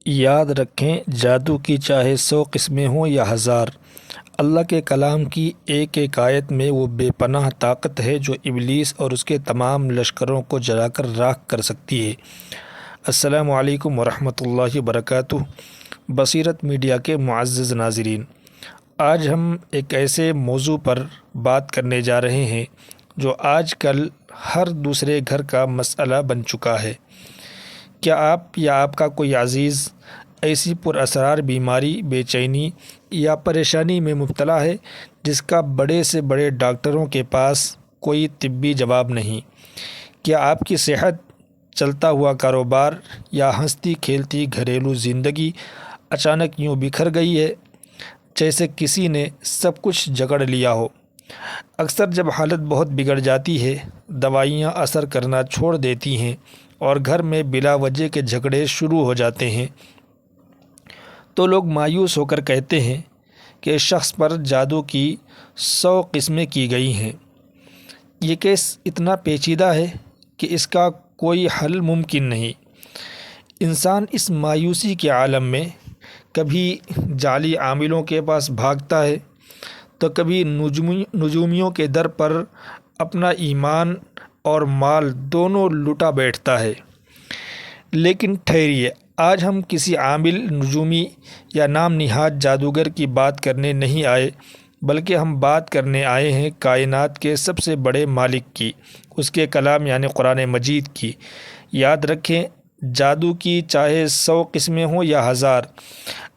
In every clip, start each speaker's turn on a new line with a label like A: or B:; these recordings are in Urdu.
A: یاد رکھیں، جادو کی چاہے 100 قسمیں ہوں یا 1000، اللہ کے کلام کی ایک ایک آیت میں وہ بے پناہ طاقت ہے جو ابلیس اور اس کے تمام لشکروں کو جلا کر راکھ کر سکتی ہے۔ السلام علیکم ورحمۃ اللہ وبرکاتہ۔ بصیرت میڈیا کے معزز ناظرین، آج ہم ایک ایسے موضوع پر بات کرنے جا رہے ہیں جو آج کل ہر دوسرے گھر کا مسئلہ بن چکا ہے۔ کیا آپ یا آپ کا کوئی عزیز ایسی پر اسرار بیماری، بے چینی یا پریشانی میں مبتلا ہے جس کا بڑے سے بڑے ڈاکٹروں کے پاس کوئی طبی جواب نہیں؟ کیا آپ کی صحت، چلتا ہوا کاروبار یا ہنستی کھیلتی گھریلو زندگی اچانک یوں بکھر گئی ہے جیسے کسی نے سب کچھ جکڑ لیا ہو؟ اکثر جب حالت بہت بگڑ جاتی ہے، دوائیاں اثر کرنا چھوڑ دیتی ہیں اور گھر میں بلا وجہ کے جھگڑے شروع ہو جاتے ہیں تو لوگ مایوس ہو کر کہتے ہیں کہ اس شخص پر جادو کی 100 قسمیں کی گئی ہیں۔ یہ کیس اتنا پیچیدہ ہے کہ اس کا کوئی حل ممکن نہیں۔ انسان اس مایوسی کے عالم میں کبھی جعلی عاملوں کے پاس بھاگتا ہے تو کبھی نجومیوں کے در پر اپنا ایمان اور مال دونوں لٹا بیٹھتا ہے۔ لیکن ٹھہریے، آج ہم کسی عامل، نجومی یا نام نہاد جادوگر کی بات کرنے نہیں آئے، بلکہ ہم بات کرنے آئے ہیں کائنات کے سب سے بڑے مالک کی، اس کے کلام یعنی قرآن مجید کی۔ یاد رکھیں، جادو کی چاہے 100 قسمیں ہوں یا 1000،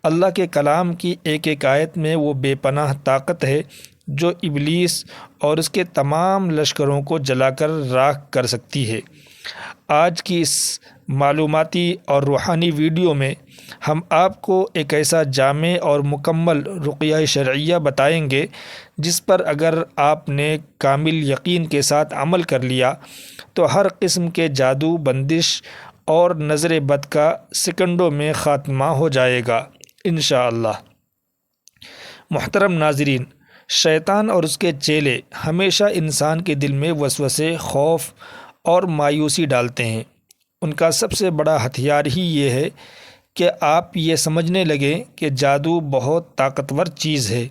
A: اللہ کے کلام کی ایک ایک آیت میں وہ بے پناہ طاقت ہے جو ابلیس اور اس کے تمام لشکروں کو جلا کر راکھ کر سکتی ہے۔ آج کی اس معلوماتی اور روحانی ویڈیو میں ہم آپ کو ایک ایسا جامع اور مکمل رقیہ شرعیہ بتائیں گے جس پر اگر آپ نے کامل یقین کے ساتھ عمل کر لیا تو ہر قسم کے جادو، بندش اور نظر بد کا سیکنڈوں میں خاتمہ ہو جائے گا انشاءاللہ۔ محترم ناظرین، شیطان اور اس کے چیلے ہمیشہ انسان کے دل میں وسوسے، خوف اور مایوسی ڈالتے ہیں۔ ان کا سب سے بڑا ہتھیار ہی یہ ہے کہ آپ یہ سمجھنے لگیں کہ جادو بہت طاقتور چیز ہے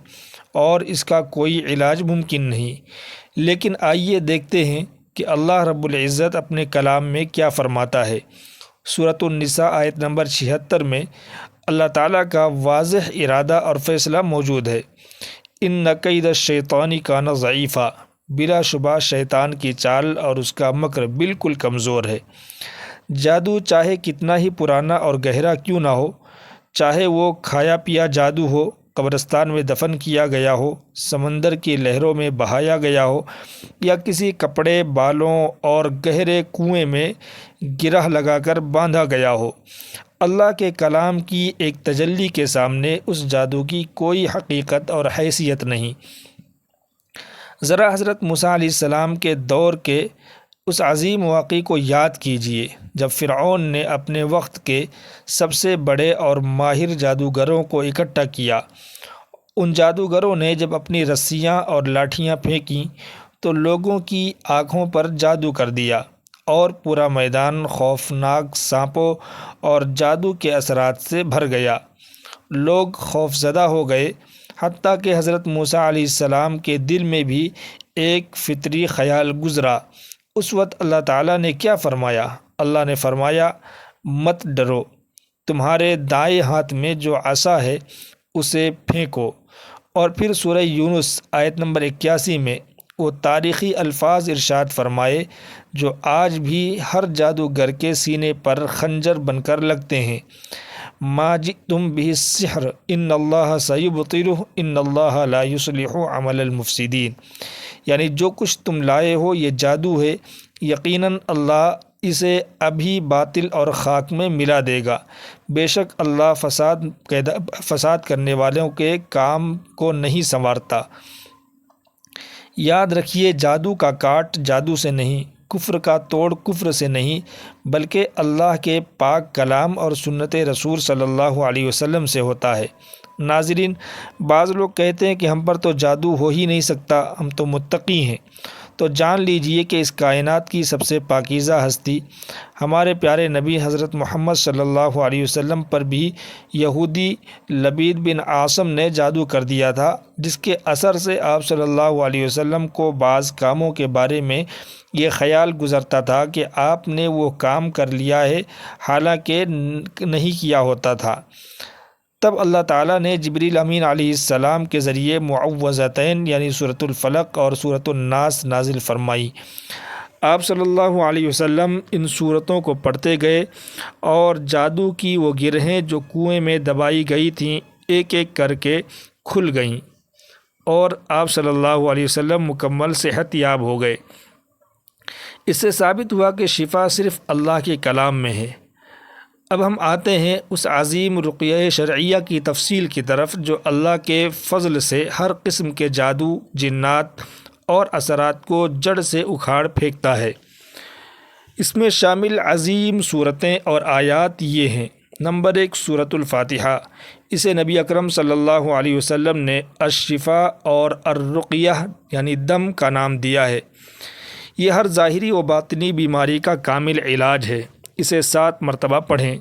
A: اور اس کا کوئی علاج ممکن نہیں۔ لیکن آئیے دیکھتے ہیں کہ اللہ رب العزت اپنے کلام میں کیا فرماتا ہے۔ سورۃ النساء آیت نمبر 76 میں اللہ تعالیٰ کا واضح ارادہ اور فیصلہ موجود ہے۔ ان کید الشیطان کان ضعیفا، بلا شبہ شیطان کی چال اور اس کا مکر بالکل کمزور ہے۔ جادو چاہے کتنا ہی پرانا اور گہرا کیوں نہ ہو، چاہے وہ کھایا پیا جادو ہو، قبرستان میں دفن کیا گیا ہو، سمندر کی لہروں میں بہایا گیا ہو، یا کسی کپڑے، بالوں اور گہرے کنویں میں گرہ لگا کر باندھا گیا ہو، اللہ کے کلام کی ایک تجلی کے سامنے اس جادو کی کوئی حقیقت اور حیثیت نہیں۔ ذرا حضرت موسیٰ علیہ السلام کے دور کے اس عظیم واقعے کو یاد کیجئے جب فرعون نے اپنے وقت کے سب سے بڑے اور ماہر جادوگروں کو اکٹھا کیا۔ ان جادوگروں نے جب اپنی رسیاں اور لاٹھیاں پھینکیں تو لوگوں کی آنکھوں پر جادو کر دیا اور پورا میدان خوفناک سانپوں اور جادو کے اثرات سے بھر گیا۔ لوگ خوفزدہ ہو گئے، حتیٰ کہ حضرت موسیٰ علیہ السلام کے دل میں بھی ایک فطری خیال گزرا۔ اس وقت اللہ تعالیٰ نے کیا فرمایا؟ اللہ نے فرمایا، مت ڈرو، تمہارے دائیں ہاتھ میں جو عصا ہے اسے پھینکو۔ اور پھر سورہ یونس آیت نمبر 81 میں وہ تاریخی الفاظ ارشاد فرمائے جو آج بھی ہر جادوگر کے سینے پر خنجر بن کر لگتے ہیں۔ ما جئتم به السحر ان اللہ سیبطلہ ان اللہ لا یصلح عمل المفسدین، یعنی جو کچھ تم لائے ہو یہ جادو ہے، یقیناً اللہ اسے ابھی باطل اور خاک میں ملا دے گا، بے شک اللہ فساد کرنے والوں کے کام کو نہیں سنوارتا۔ یاد رکھیے، جادو کا کاٹ جادو سے نہیں، کفر کا توڑ کفر سے نہیں، بلکہ اللہ کے پاک کلام اور سنت رسول صلی اللہ علیہ وسلم سے ہوتا ہے۔ ناظرین، بعض لوگ کہتے ہیں کہ ہم پر تو جادو ہو ہی نہیں سکتا، ہم تو متقی ہیں۔ تو جان لیجئے کہ اس کائنات کی سب سے پاکیزہ ہستی ہمارے پیارے نبی حضرت محمد صلی اللہ علیہ وسلم پر بھی یہودی لبید بن عاصم نے جادو کر دیا تھا، جس کے اثر سے آپ صلی اللہ علیہ وسلم کو بعض کاموں کے بارے میں یہ خیال گزرتا تھا کہ آپ نے وہ کام کر لیا ہے، حالانکہ نہیں کیا ہوتا تھا۔ تب اللہ تعالیٰ نے جبریل امین علیہ السلام کے ذریعے معوذتین یعنی سورۃ الفلق اور سورۃ الناس نازل فرمائی۔ آپ صلی اللہ علیہ وسلم ان سورتوں کو پڑھتے گئے اور جادو کی وہ گرہیں جو کنویں میں دبائی گئی تھیں ایک ایک کر کے کھل گئیں اور آپ صلی اللہ علیہ وسلم مکمل صحت یاب ہو گئے۔ اس سے ثابت ہوا کہ شفا صرف اللہ کے کلام میں ہے۔ اب ہم آتے ہیں اس عظیم رقیہ شرعیہ کی تفصیل کی طرف جو اللہ کے فضل سے ہر قسم کے جادو، جنات اور اثرات کو جڑ سے اکھاڑ پھینکتا ہے۔ اس میں شامل عظیم صورتیں اور آیات یہ ہیں۔ نمبر 1، سورۃ الفاتحہ۔ اسے نبی اکرم صلی اللہ علیہ وسلم نے الشفا اور الرقیہ یعنی دم کا نام دیا ہے۔ یہ ہر ظاہری و باطنی بیماری کا کامل علاج ہے۔ اسے 7 مرتبہ پڑھیں۔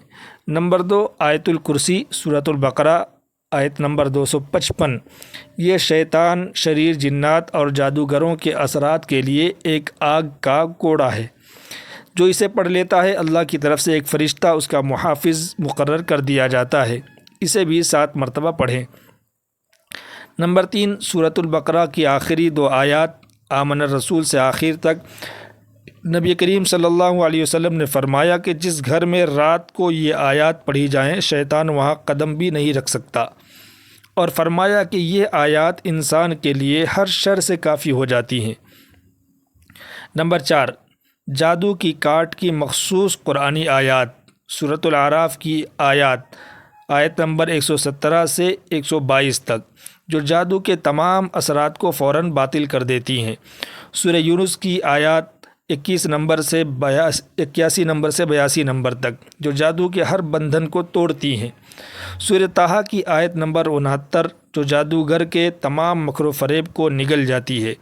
A: نمبر 2، آیت الکرسی، سورۃ البقرہ، آیت نمبر 255۔ یہ شیطان، شریر، جنات اور جادوگروں کے اثرات کے لیے ایک آگ کا کوڑا ہے۔ جو اسے پڑھ لیتا ہے اللہ کی طرف سے ایک فرشتہ اس کا محافظ مقرر کر دیا جاتا ہے۔ اسے بھی 7 مرتبہ پڑھیں۔ نمبر 3، سورۃ البقرہ کی آخری 2 آیات آمن الرسول سے آخر تک۔ نبی کریم صلی اللہ علیہ وسلم نے فرمایا کہ جس گھر میں رات کو یہ آیات پڑھی جائیں شیطان وہاں قدم بھی نہیں رکھ سکتا، اور فرمایا کہ یہ آیات انسان کے لیے ہر شر سے کافی ہو جاتی ہیں۔ نمبر 4، جادو کی کاٹ کی مخصوص قرآنی آیات۔ سورۃ الاعراف کی آیت نمبر 117 سے 122 تک، جو جادو کے تمام اثرات کو فوراً باطل کر دیتی ہیں۔ سورہ یونس کی آیات 81 نمبر سے 82 نمبر تک، جو جادو کے ہر بندھن کو توڑتی ہیں۔ سورہ طٰہٰ کی آیت نمبر 69، جو جادوگر کے تمام مکر و فریب کو نگل جاتی ہے۔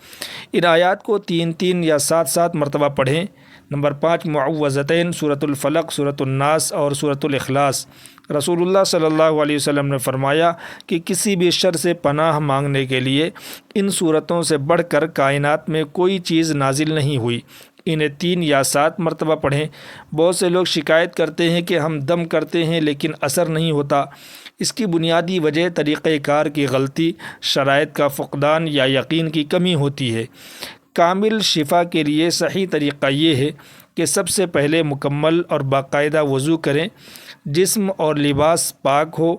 A: ان آیات کو 3 یا 7 مرتبہ پڑھیں۔ نمبر 5، معوذتین، سورۃ الفلق، سورۃ الناس اور سورۃ الاخلاص۔ رسول اللہ صلی اللہ علیہ وسلم نے فرمایا کہ کسی بھی شر سے پناہ مانگنے کے لیے ان صورتوں سے بڑھ کر کائنات میں کوئی چیز نازل نہیں ہوئی۔ انہیں 3 یا 7 مرتبہ پڑھیں۔ بہت سے لوگ شکایت کرتے ہیں کہ ہم دم کرتے ہیں لیکن اثر نہیں ہوتا۔ اس کی بنیادی وجہ طریقہ کار کی غلطی، شرائط کا فقدان یا یقین کی کمی ہوتی ہے۔ کامل شفا کے لیے صحیح طریقہ یہ ہے کہ سب سے پہلے مکمل اور باقاعدہ وضو کریں، جسم اور لباس پاک ہو،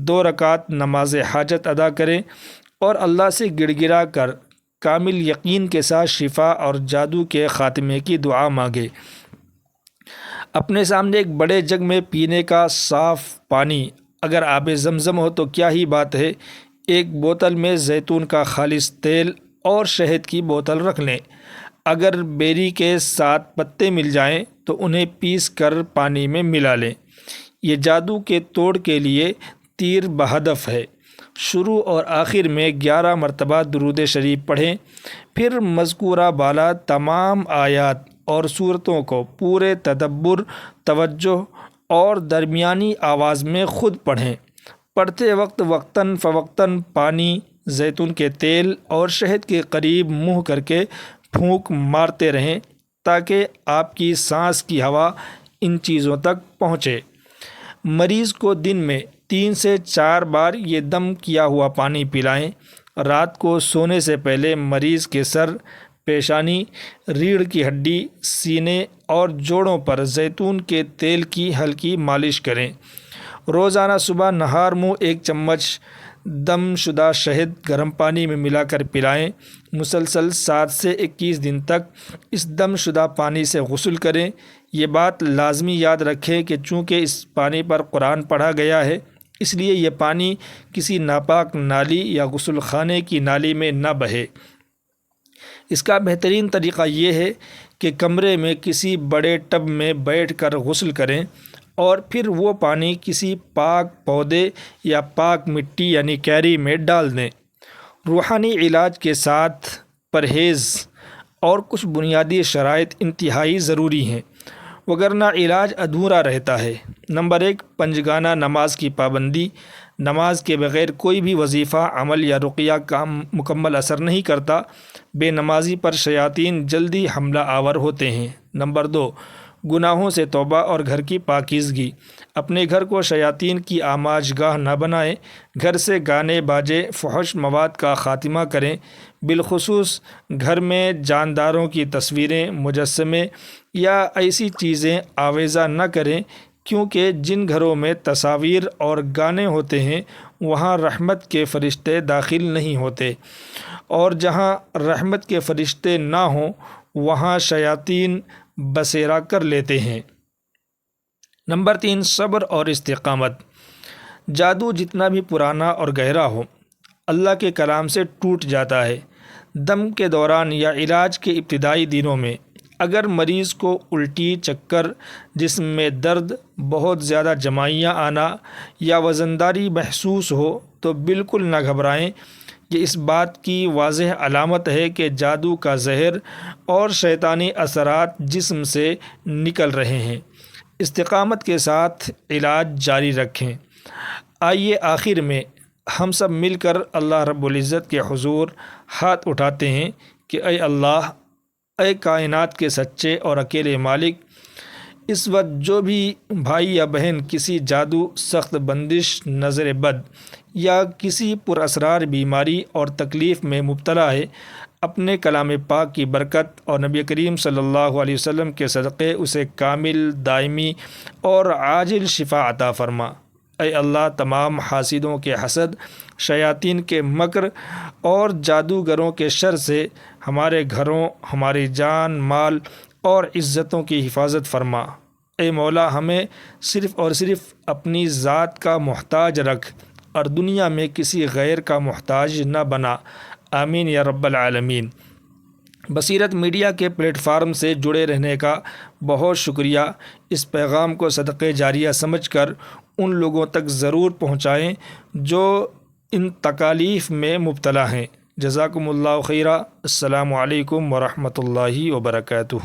A: 2 رکعت نماز حاجت ادا کریں اور اللہ سے گڑ گڑا کر کامل یقین کے ساتھ شفا اور جادو کے خاتمے کی دعا مانگے۔ اپنے سامنے ایک بڑے جگ میں پینے کا صاف پانی، اگر آب زمزم ہو تو کیا ہی بات ہے، ایک بوتل میں زیتون کا خالص تیل اور شہد کی بوتل رکھ لیں۔ اگر بیری کے 7 پتے مل جائیں تو انہیں پیس کر پانی میں ملا لیں۔ یہ جادو کے توڑ کے لیے تیر بہدف ہے۔ شروع اور آخر میں 11 مرتبہ درود شریف پڑھیں، پھر مذکورہ بالا تمام آیات اور سورتوں کو پورے تدبر، توجہ اور درمیانی آواز میں خود پڑھیں۔ پڑھتے وقت وقتاً فوقتاً پانی، زیتون کے تیل اور شہد کے قریب منہ کر کے پھونک مارتے رہیں تاکہ آپ کی سانس کی ہوا ان چیزوں تک پہنچے۔ مریض کو دن میں 3 سے 4 بار یہ دم کیا ہوا پانی پلائیں۔ رات کو سونے سے پہلے مریض کے سر، پیشانی، ریڑھ کی ہڈی، سینے اور جوڑوں پر زیتون کے تیل کی ہلکی مالش کریں۔ روزانہ صبح نہار منہ 1 چمچ دم شدہ شہد گرم پانی میں ملا کر پلائیں۔ مسلسل 7 سے 21 دن تک اس دم شدہ پانی سے غسل کریں۔ یہ بات لازمی یاد رکھیں کہ چونکہ اس پانی پر قرآن پڑھا گیا ہے، اس لیے یہ پانی کسی ناپاک نالی یا غسل خانے کی نالی میں نہ بہے۔ اس کا بہترین طریقہ یہ ہے کہ کمرے میں کسی بڑے ٹب میں بیٹھ کر غسل کریں اور پھر وہ پانی کسی پاک پودے یا پاک مٹی یعنی کیری میں ڈال دیں۔ روحانی علاج کے ساتھ پرہیز اور کچھ بنیادی شرائط انتہائی ضروری ہیں، وگرنہ علاج ادھورا رہتا ہے۔ نمبر 1، پنجگانہ نماز کی پابندی۔ نماز کے بغیر کوئی بھی وظیفہ، عمل یا رقیہ کا مکمل اثر نہیں کرتا۔ بے نمازی پر شیاطین جلدی حملہ آور ہوتے ہیں۔ نمبر 2، گناہوں سے توبہ اور گھر کی پاکیزگی۔ اپنے گھر کو شیاطین کی آماج گاہ نہ بنائیں۔ گھر سے گانے باجے، فحش مواد کا خاتمہ کریں۔ بالخصوص گھر میں جانداروں کی تصویریں، مجسمے یا ایسی چیزیں آویزہ نہ کریں، کیونکہ جن گھروں میں تصاویر اور گانے ہوتے ہیں وہاں رحمت کے فرشتے داخل نہیں ہوتے، اور جہاں رحمت کے فرشتے نہ ہوں وہاں شیاطین بسیرا کر لیتے ہیں۔ نمبر 3، صبر اور استقامت۔ جادو جتنا بھی پرانا اور گہرا ہو، اللہ کے کلام سے ٹوٹ جاتا ہے۔ دم کے دوران یا علاج کے ابتدائی دنوں میں اگر مریض کو الٹی، چکر، جسم میں درد، بہت زیادہ جمائیاں آنا یا وزنداری محسوس ہو تو بالکل نہ گھبرائیں۔ یہ اس بات کی واضح علامت ہے کہ جادو کا زہر اور شیطانی اثرات جسم سے نکل رہے ہیں۔ استقامت کے ساتھ علاج جاری رکھیں۔ آئیے آخر میں ہم سب مل کر اللہ رب العزت کے حضور ہاتھ اٹھاتے ہیں کہ اے اللہ، اے کائنات کے سچے اور اکیلے مالک، اس وقت جو بھی بھائی یا بہن کسی جادو، سخت بندش، نظر بد یا کسی پراسرار بیماری اور تکلیف میں مبتلا ہے، اپنے کلام پاک کی برکت اور نبی کریم صلی اللہ علیہ وسلم کے صدقے اسے کامل، دائمی اور عاجل شفا عطا فرما۔ اے اللہ، تمام حاسدوں کے حسد، شیاطین کے مکر اور جادوگروں کے شر سے ہمارے گھروں، ہماری جان، مال اور عزتوں کی حفاظت فرما۔ اے مولا، ہمیں صرف اور صرف اپنی ذات کا محتاج رکھ اور دنیا میں کسی غیر کا محتاج نہ بنا۔ آمین یا رب العالمین۔ بصیرت میڈیا کے پلیٹ فارم سے جڑے رہنے کا بہت شکریہ۔ اس پیغام کو صدقہ جاریہ سمجھ کر ان لوگوں تک ضرور پہنچائیں جو ان تکالیف میں مبتلا ہیں۔ جزاکم اللہ خیرا۔ السلام علیکم ورحمۃ اللہ وبرکاتہ۔